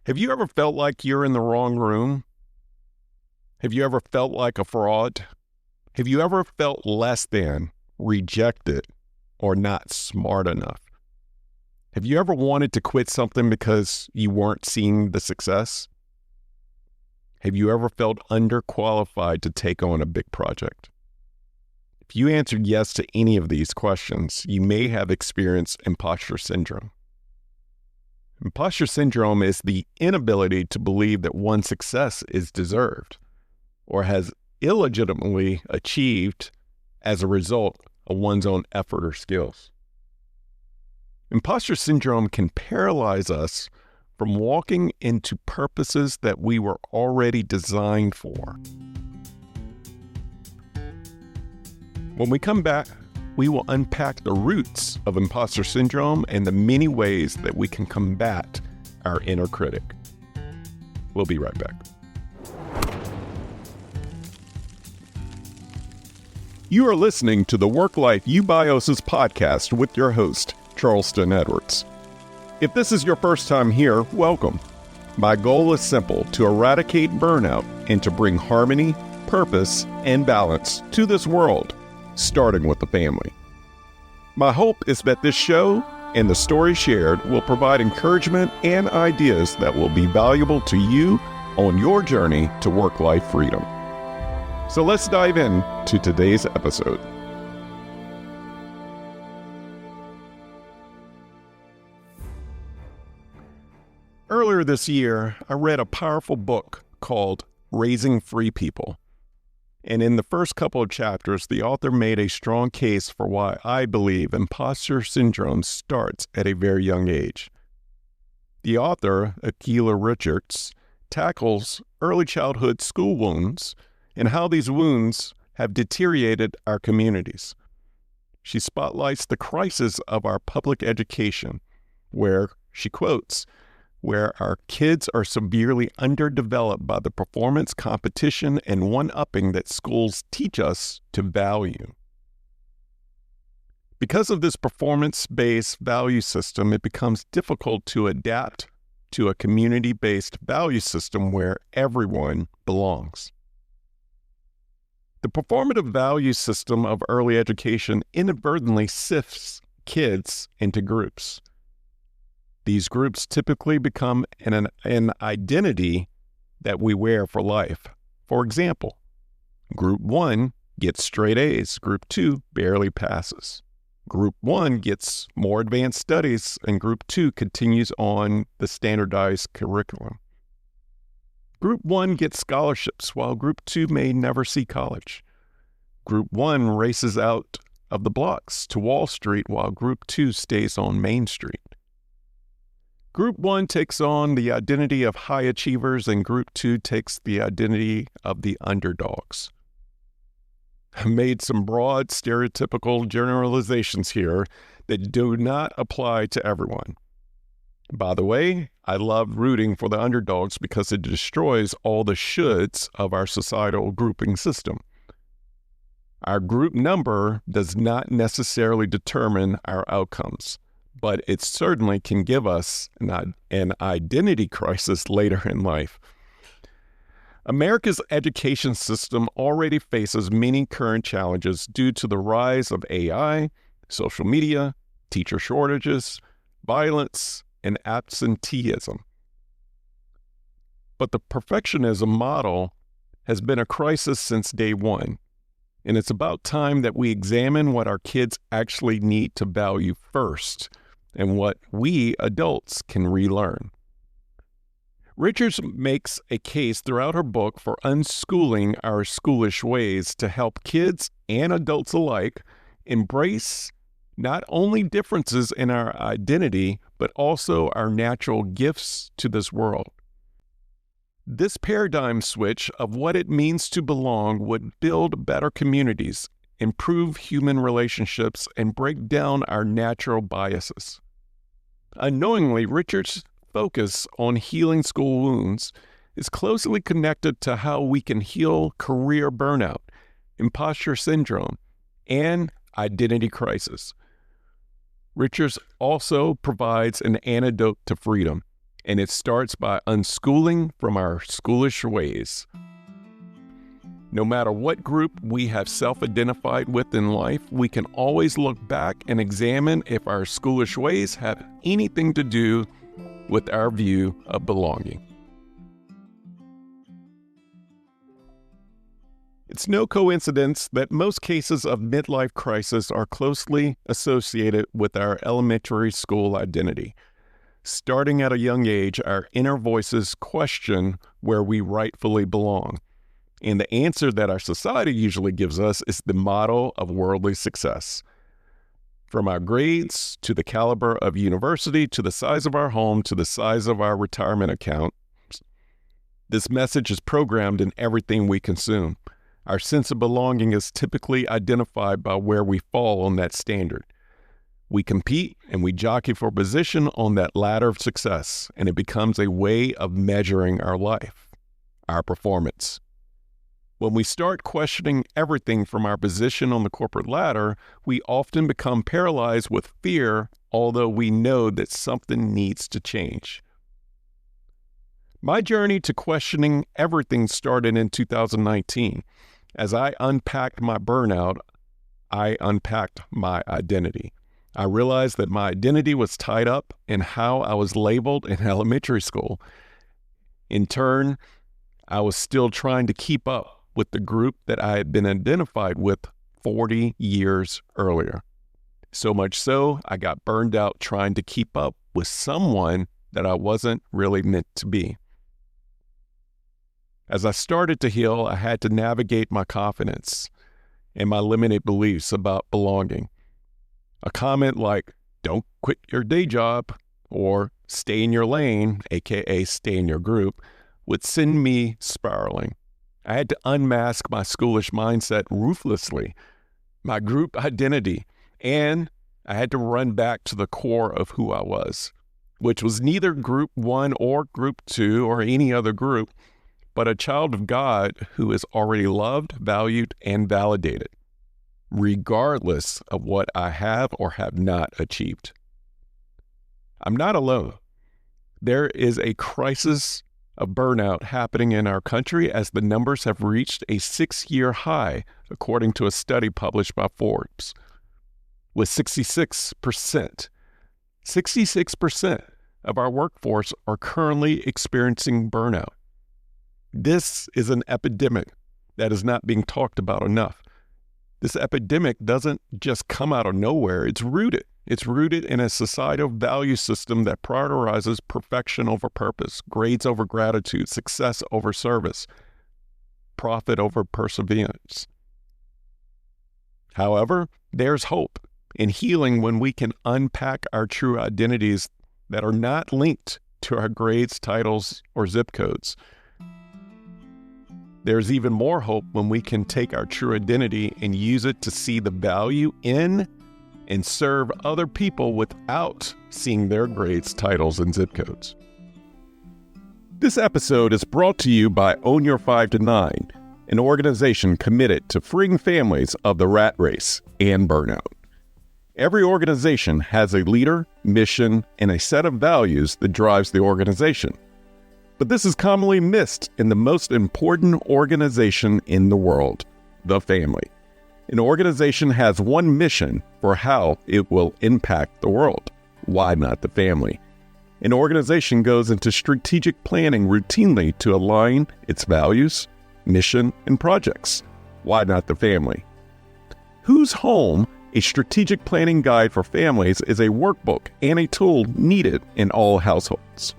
Have you ever felt like you're in the wrong room? Have you ever felt like a fraud? Have you ever felt less than, rejected, or not smart enough? Have you ever wanted to quit something because you weren't seeing the success? Have you ever felt underqualified to take on a big project? If you answered yes to any of these questions, you may have experienced imposter syndrome. Imposter syndrome is the inability to believe that one's success is deserved or has illegitimately achieved as a result of one's own effort or skills. Imposter syndrome can paralyze us from walking into purposes that we were already designed for. When we come back, we will unpack the roots of imposter syndrome and the many ways that we can combat our inner critic. We'll be right back. You are listening to the Work Life Eubiosis podcast with your host, Charleston Edwards. If this is your first time here, welcome. My goal is simple: to eradicate burnout and to bring harmony, purpose, and balance to this world, starting with the family. My hope is that this show and the story shared will provide encouragement and ideas that will be valuable to you on your journey to work-life freedom. So let's dive in to today's episode. Earlier this year, I read a powerful book called Raising Free People. And in the first couple of chapters, the author made a strong case for why I believe imposter syndrome starts at a very young age. The author, Akilah Richards, tackles early childhood school wounds and how these wounds have deteriorated our communities. She spotlights the crisis of our public education, where, she quotes, where our kids are severely underdeveloped by the performance competition and one-upping that schools teach us to value. Because of this performance-based value system, it becomes difficult to adapt to a community-based value system where everyone belongs. The performative value system of early education inadvertently sifts kids into groups. These groups typically become an identity that we wear for life. For example, Group 1 gets straight A's, Group 2 barely passes. Group 1 gets more advanced studies, and Group 2 continues on the standardized curriculum. Group 1 gets scholarships, while Group 2 may never see college. Group 1 races out of the blocks to Wall Street, while Group 2 stays on Main Street. Group 1 takes on the identity of high achievers, and Group 2 takes the identity of the underdogs. I made some broad, stereotypical generalizations here that do not apply to everyone. By the way, I love rooting for the underdogs because it destroys all the shoulds of our societal grouping system. Our group number does not necessarily determine our outcomes, but it certainly can give us an identity crisis later in life. America's education system already faces many current challenges due to the rise of AI, social media, teacher shortages, violence, and absenteeism. But the perfectionism model has been a crisis since day one, and it's about time that we examine what our kids actually need to value first, and what we adults can relearn. Richards makes a case throughout her book for unschooling our schoolish ways to help kids and adults alike embrace not only differences in our identity, but also our natural gifts to this world. This paradigm switch of what it means to belong would build better communities, improve human relationships, and break down our natural biases. Unknowingly, Richard's focus on healing school wounds is closely connected to how we can heal career burnout, imposter syndrome, and identity crisis. Richards also provides an antidote to freedom, And it starts by unschooling from our schoolish ways. No matter what group we have self-identified with in life, we can always look back and examine if our schoolish ways have anything to do with our view of belonging. It's no coincidence that most cases of midlife crisis are closely associated with our elementary school identity. Starting at a young age, our inner voices question where we rightfully belong. And the answer that our society usually gives us is the model of worldly success. From our grades, to the caliber of university, to the size of our home, to the size of our retirement account, this message is programmed in everything we consume. Our sense of belonging is typically identified by where we fall on that standard. We compete and we jockey for position on that ladder of success, and it becomes a way of measuring our life, our performance. When we start questioning everything from our position on the corporate ladder, we often become paralyzed with fear, although we know that something needs to change. My journey to questioning everything started in 2019. As I unpacked my burnout, I unpacked my identity. I realized that my identity was tied up in how I was labeled in elementary school. In turn, I was still trying to keep up with the group that I had been identified with 40 years earlier. So much so, I got burned out trying to keep up with someone that I wasn't really meant to be. As I started to heal, I had to navigate my confidence and my limited beliefs about belonging. A comment like, "Don't quit your day job," or "stay in your lane," aka stay in your group, would send me spiraling. I had to unmask my schoolish mindset ruthlessly, my group identity, and I had to run back to the core of who I was, which was neither group 1 or group 2 or any other group, but a child of God who is already loved, valued, and validated, regardless of what I have or have not achieved. I'm not alone. There is a crisis of burnout happening in our country as the numbers have reached a 6-year high, according to a study published by Forbes. With 66% of our workforce are currently experiencing burnout. This is an epidemic that is not being talked about enough. This epidemic doesn't just come out of nowhere. It's rooted. It's rooted in a societal value system that prioritizes perfection over purpose, grades over gratitude, success over service, profit over perseverance. However, there's hope in healing when we can unpack our true identities that are not linked to our grades, titles, or zip codes. There's even more hope when we can take our true identity and use it to see the value in and serve other people without seeing their grades, titles, and zip codes. This episode is brought to you by Own Your 5 to 9, an organization committed to freeing families of the rat race and burnout. Every organization has a leader, mission, and a set of values that drives the organization. But this is commonly missed in the most important organization in the world, the family. An organization has one mission for how it will impact the world. Why not the family? An organization goes into strategic planning routinely to align its values, mission, and projects. Why not the family? Whose Home, a strategic planning guide for families, is a workbook and a tool needed in all households.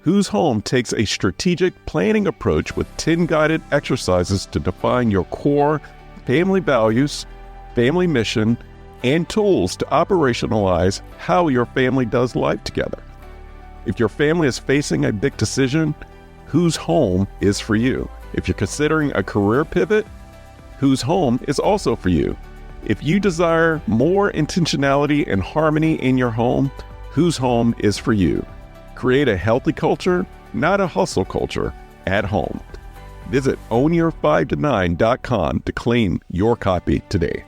Whose Home takes a strategic planning approach with 10 guided exercises to define your core family values, family mission, and tools to operationalize how your family does life together. If your family is facing a big decision, Whose Home is for you. If you're considering a career pivot, Whose Home is also for you. If you desire more intentionality and harmony in your home, Whose Home is for you. Create a healthy culture, not a hustle culture, at home. Visit ownyour5to9.com to claim your copy today.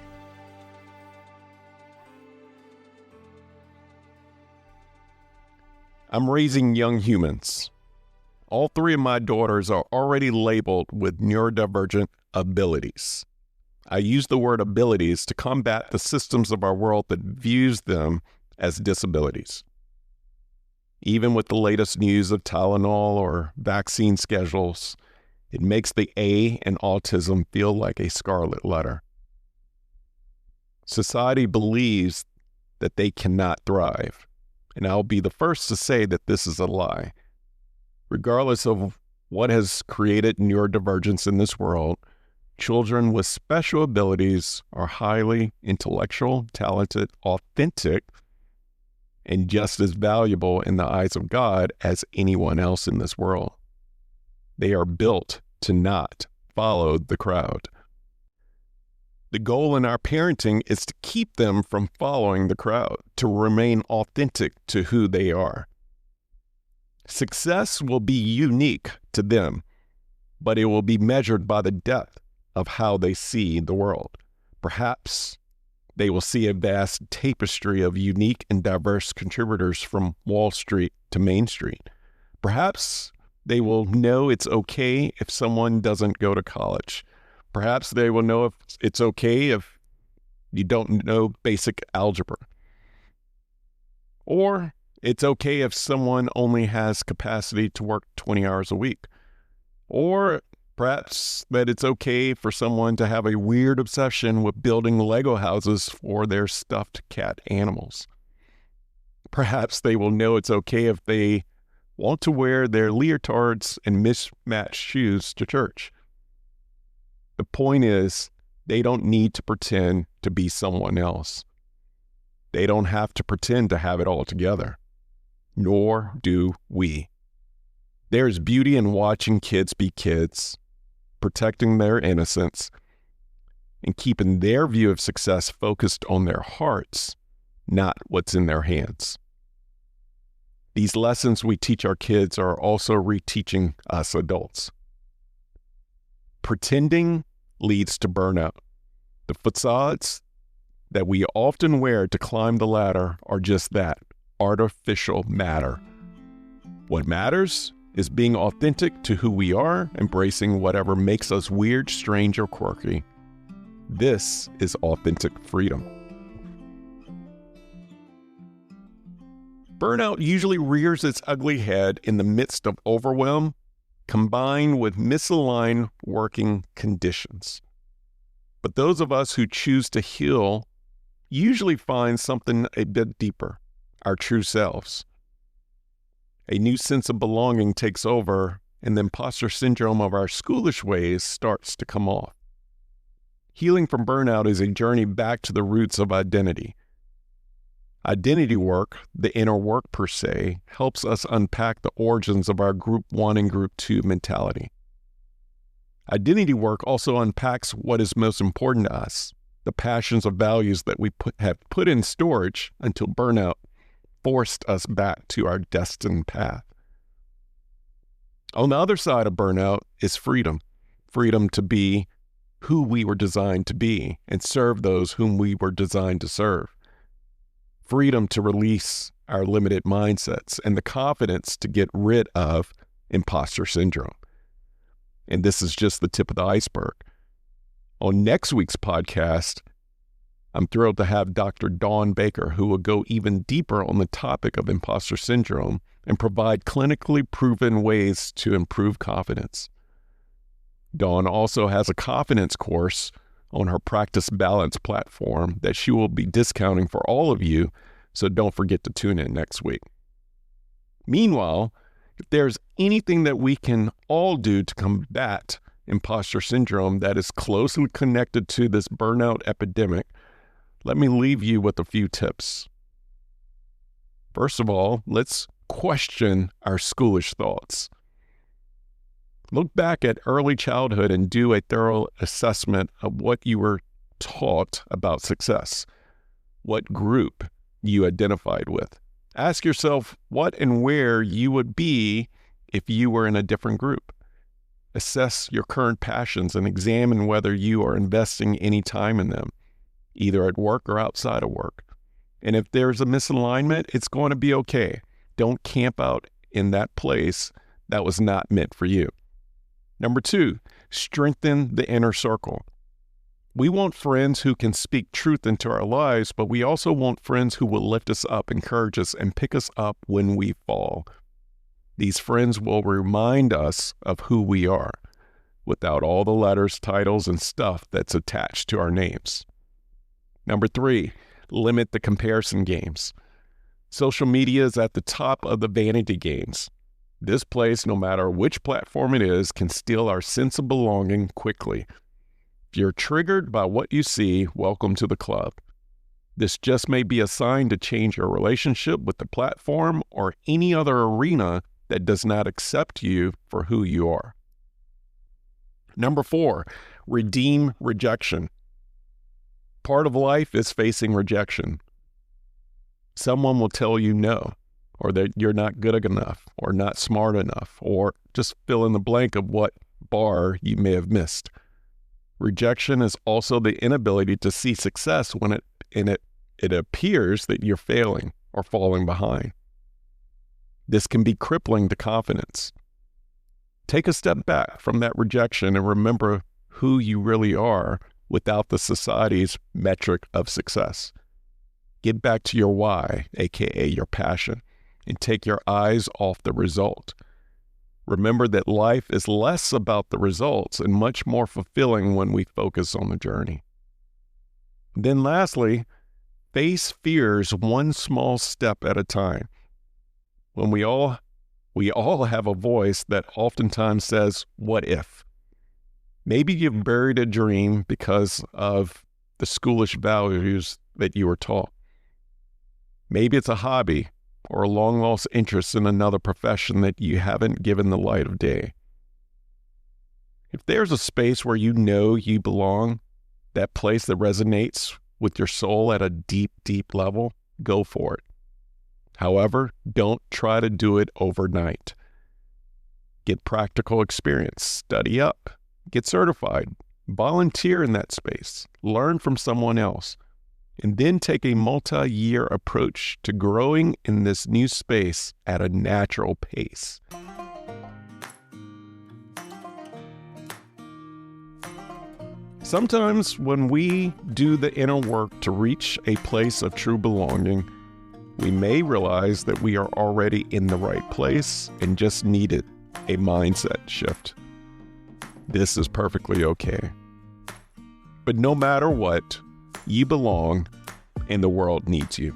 I'm raising young humans. All three of my daughters are already labeled with neurodivergent abilities. I use the word abilities to combat the systems of our world that views them as disabilities. Even with the latest news of Tylenol or vaccine schedules, it makes the A in autism feel like a scarlet letter. Society believes that they cannot thrive, and I'll be the first to say that this is a lie. Regardless of what has created neurodivergence in this world, children with special abilities are highly intellectual, talented, authentic, and just as valuable in the eyes of God as anyone else in this world. They are built to not follow the crowd. The goal in our parenting is to keep them from following the crowd, to remain authentic to who they are. Success will be unique to them, but it will be measured by the depth of how they see the world. Perhaps they will see a vast tapestry of unique and diverse contributors from Wall Street to Main Street. Perhaps they will know it's okay if someone doesn't go to college. Perhaps they will know if it's okay if you don't know basic algebra. Or it's okay if someone only has capacity to work 20 hours a week. Or perhaps that it's okay for someone to have a weird obsession with building Lego houses for their stuffed cat animals. Perhaps they will know it's okay if they want to wear their leotards and mismatched shoes to church. The point is, they don't need to pretend to be someone else. They don't have to pretend to have it all together. Nor do we. There's beauty in watching kids be kids, protecting their innocence, and keeping their view of success focused on their hearts, not what's in their hands. These lessons we teach our kids are also reteaching us adults. Pretending leads to burnout. The facades that we often wear to climb the ladder are just that, artificial matter. What matters is being authentic to who we are, embracing whatever makes us weird, strange, or quirky. This is authentic freedom. Burnout usually rears its ugly head in the midst of overwhelm, combined with misaligned working conditions. But those of us who choose to heal usually find something a bit deeper, our true selves. A new sense of belonging takes over, and the imposter syndrome of our schoolish ways starts to come off. Healing from burnout is a journey back to the roots of identity. Identity work, the inner work per se, helps us unpack the origins of our Group 1 and Group 2 mentality. Identity work also unpacks what is most important to us, the passions or values that we have put in storage until burnout forced us back to our destined path. On the other side of burnout is freedom. Freedom to be who we were designed to be and serve those whom we were designed to serve. Freedom to release our limited mindsets and the confidence to get rid of imposter syndrome. And this is just the tip of the iceberg. On next week's podcast, I'm thrilled to have Dr. Dawn Baker, who will go even deeper on the topic of imposter syndrome and provide clinically proven ways to improve confidence. Dawn also has a confidence course on her Practice Balance platform that she will be discounting for all of you, so don't forget to tune in next week. Meanwhile, if there's anything that we can all do to combat imposter syndrome that is closely connected to this burnout epidemic, let me leave you with a few tips. First of all, let's question our schoolish thoughts. Look back at early childhood and do a thorough assessment of what you were taught about success, what group you identified with. Ask yourself what and where you would be if you were in a different group. Assess your current passions and examine whether you are investing any time in them, either at work or outside of work. And if there's a misalignment, it's going to be okay. Don't camp out in that place that was not meant for you. Number 2, strengthen the inner circle. We want friends who can speak truth into our lives, but we also want friends who will lift us up, encourage us, and pick us up when we fall. These friends will remind us of who we are, without all the letters, titles, and stuff that's attached to our names. Number 3, limit the comparison games. Social media is at the top of the vanity games. This place, no matter which platform it is, can steal our sense of belonging quickly. If you're triggered by what you see, welcome to the club. This just may be a sign to change your relationship with the platform or any other arena that does not accept you for who you are. Number 4, redeem rejection. Part of life is facing rejection. Someone will tell you no, or that you're not good enough, or not smart enough, or just fill in the blank of what bar you may have missed. Rejection is also the inability to see success when it appears that you're failing or falling behind. This can be crippling to confidence. Take a step back from that rejection and remember who you really are without the society's metric of success. Get back to your why, aka your passion, and take your eyes off the result. Remember that life is less about the results and much more fulfilling when we focus on the journey. Then lastly, face fears one small step at a time. When we all have a voice that oftentimes says, "What if?" Maybe you've buried a dream because of the schoolish values that you were taught. Maybe it's a hobby or a long-lost interest in another profession that you haven't given the light of day. If there's a space where you know you belong, that place that resonates with your soul at a deep, deep level, go for it. However, don't try to do it overnight. Get practical experience, study up, get certified, volunteer in that space, learn from someone else, and then take a multi-year approach to growing in this new space at a natural pace. Sometimes when we do the inner work to reach a place of true belonging, we may realize that we are already in the right place and just needed a mindset shift. This is perfectly okay. But no matter what, you belong and the world needs you.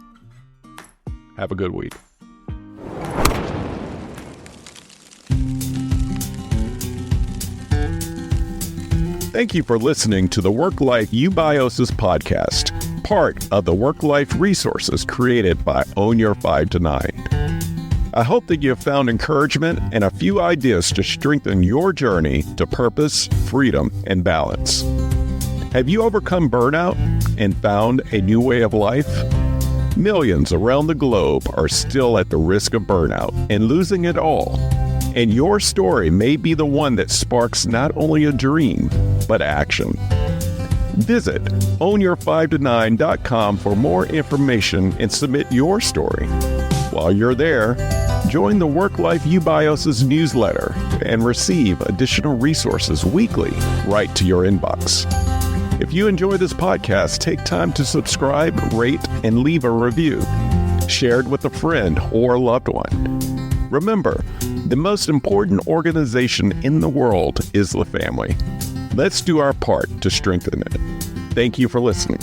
Have a good week. Thank you for listening to the Work-Life Eubiosis podcast, part of the work-life resources created by Own Your 5 to 9. I hope that you have found encouragement and a few ideas to strengthen your journey to purpose, freedom, and balance. Have you overcome burnout and found a new way of life? Millions around the globe are still at the risk of burnout and losing it all. And your story may be the one that sparks not only a dream, but action. Visit ownyour5to9.com for more information and submit your story. While you're there, join the Work-Life Eubiosis newsletter and receive additional resources weekly right to your inbox. If you enjoy this podcast, take time to subscribe, rate, and leave a review. Share it with a friend or loved one. Remember, the most important organization in the world is the family. Let's do our part to strengthen it. Thank you for listening.